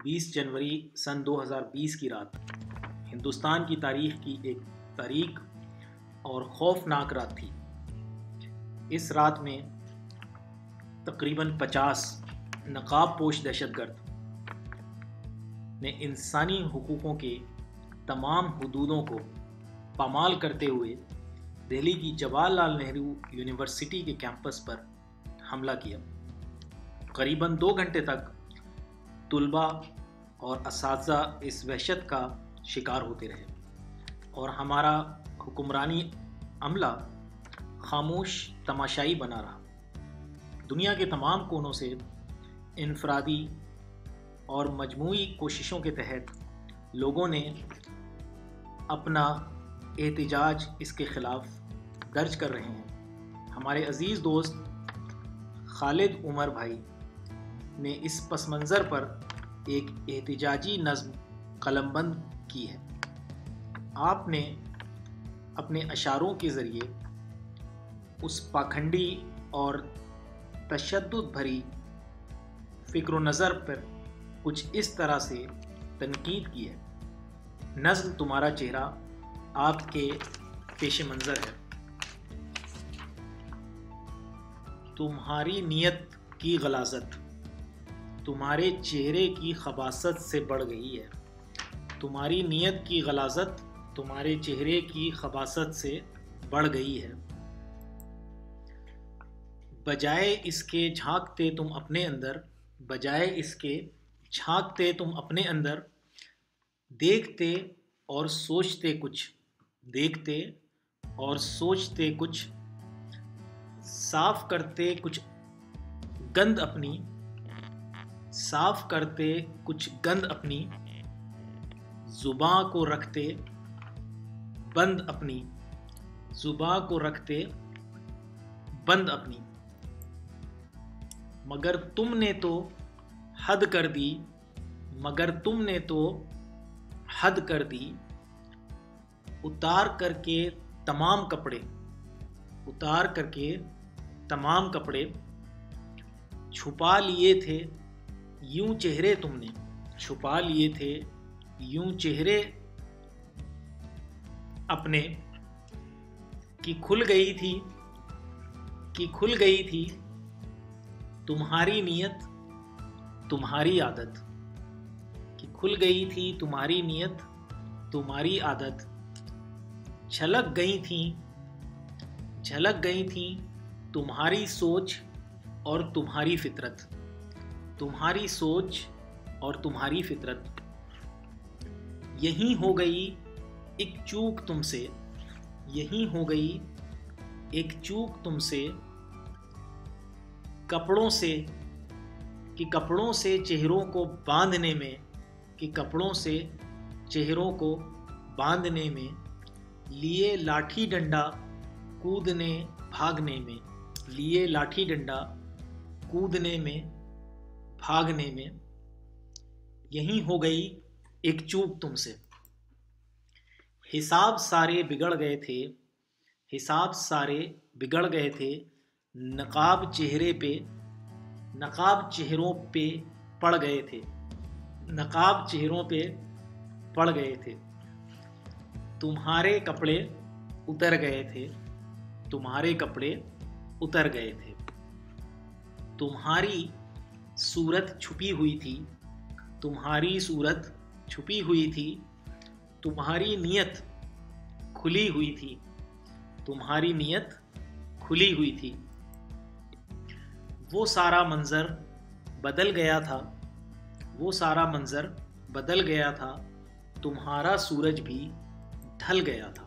20 जनवरी सन 2020 की रात हिंदुस्तान की तारीख की एक तारीख और खौफनाक रात थी। इस रात में तकरीबन 50 नकाबपोश दहशतगर्द ने इंसानी हुकूकों के तमाम हुदूदों को पामाल करते हुए दिल्ली की जवाहरलाल नेहरू यूनिवर्सिटी के कैंपस पर हमला किया। करीबन 2 घंटे तक तुलबा और असातिज़ा इस वहशत का शिकार होते रहे और हमारा हुक्मरानी अमला खामोश तमाशाई बना रहा। दुनिया के तमाम कोनों से इनफरादी और मजमूई कोशिशों के तहत लोगों ने अपना एहतिजाज इसके ख़िलाफ़ दर्ज कर रहे हैं। हमारे अज़ीज़ दोस्त खालिद उमर भाई ने इस पस मंज़र पर एक एहतिजाजी नज़्म कलमबंद की है। आपने अपने अशारों के ज़रिए उस पाखंडी और तशद्दुद भरी फ़िक्र नज़र पर कुछ इस तरह से तनकीद की है। नज़्म तुम्हारा चेहरा आपके पेश मंज़र है। तुम्हारी नीयत की गलाज़त तुम्हारे चेहरे की खबासत से बढ़ गई है। तुम्हारी नीयत की गलाज़त तुम्हारे चेहरे की खबासत से बढ़ गई है। बजाय इसके झांकते तुम अपने अंदर, बजाय इसके झांकते तुम अपने अंदर, देखते और सोचते कुछ, देखते और सोचते कुछ, साफ करते कुछ गंद अपनी, साफ करते कुछ गंद अपनी, जुबां को रखते बंद अपनी, जुबां को रखते बंद अपनी। मगर तुमने तो हद कर दी, मगर तुमने तो हद कर दी, उतार करके तमाम कपड़े, उतार करके तमाम कपड़े, छुपा लिए थे यूं चेहरे तुमने, छुपा लिए थे यूं चेहरे अपने, कि खुल गई थी, कि खुल गई थी तुम्हारी नीयत तुम्हारी आदत, कि खुल गई थी तुम्हारी नीयत तुम्हारी आदत। झलक गई थी, झलक गई थी तुम्हारी सोच और तुम्हारी फितरत, तुम्हारी सोच और तुम्हारी फितरत। यहीं हो गई एक चूक तुमसे, यहीं हो गई एक चूक तुमसे, कपड़ों से, कि कपड़ों से चेहरों को बांधने में, कि कपड़ों से चेहरों को बांधने में, लिए लाठी डंडा कूदने भागने में, लिए लाठी डंडा कूदने में भागने में। यहीं हो गई एक चूक तुमसे। हिसाब सारे बिगड़ गए थे, हिसाब सारे बिगड़ गए थे, नकाब चेहरे पे, नकाब चेहरों पे पड़ गए थे, नकाब चेहरों पे पड़ गए थे। तुम्हारे कपड़े उतर गए थे, तुम्हारे कपड़े उतर गए थे। तुम्हारी सूरत छुपी हुई थी, तुम्हारी सूरत छुपी हुई थी, तुम्हारी नीयत खुली हुई थी, तुम्हारी नीयत खुली हुई थी। वो सारा मंज़र बदल गया था, वो सारा मंज़र बदल गया था, तुम्हारा सूरज भी ढल गया था।